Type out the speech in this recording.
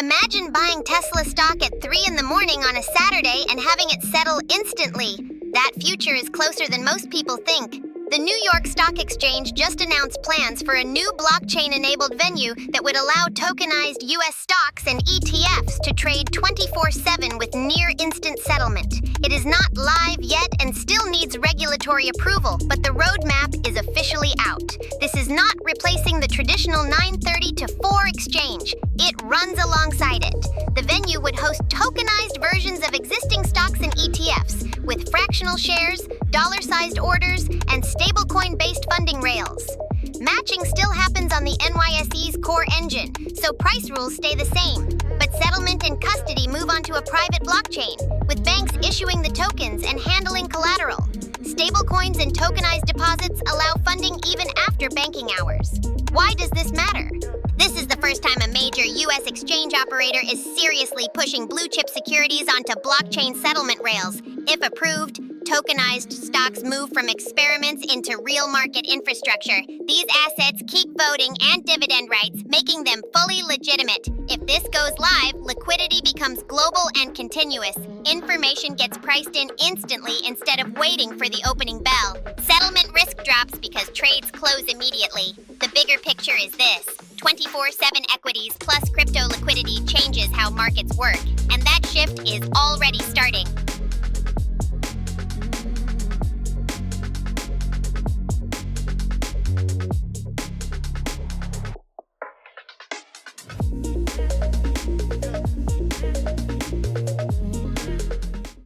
Imagine buying Tesla stock at 3 in the morning on a Saturday and having it settle instantly. That future is closer than most people think. The New York Stock Exchange just announced plans for a new blockchain-enabled venue that would allow tokenized U.S. stocks and ETFs to trade 24/7 with near-instant settlement. It is not live yet and still needs regulatory approval, but the roadmap is officially out. This is not replacing the traditional 9:30 to 4 exchange. It runs alongside it. The venue would host tokenized versions of existing stocks and ETFs with fractional shares, dollar-sized orders, and stablecoin-based funding rails. Matching still happens on the NYSE's core engine, so price rules stay the same. But settlement and custody move onto a private blockchain, with banks issuing the tokens and handling collateral. Stablecoins and tokenized deposits allow funding even after banking hours. Why does this matter? This is the first time a major U.S. exchange operator is seriously pushing blue-chip securities onto blockchain settlement rails. If approved, tokenized stocks move from experiments into real market infrastructure. These assets keep voting and dividend rights, making them fully legitimate. If this goes live, liquidity becomes global and continuous. Information gets priced in instantly instead of waiting for the opening bell. Settlement risk drops because trades close immediately. The bigger picture is this: 24/7 equities plus crypto liquidity changes how markets work, and that shift is already starting.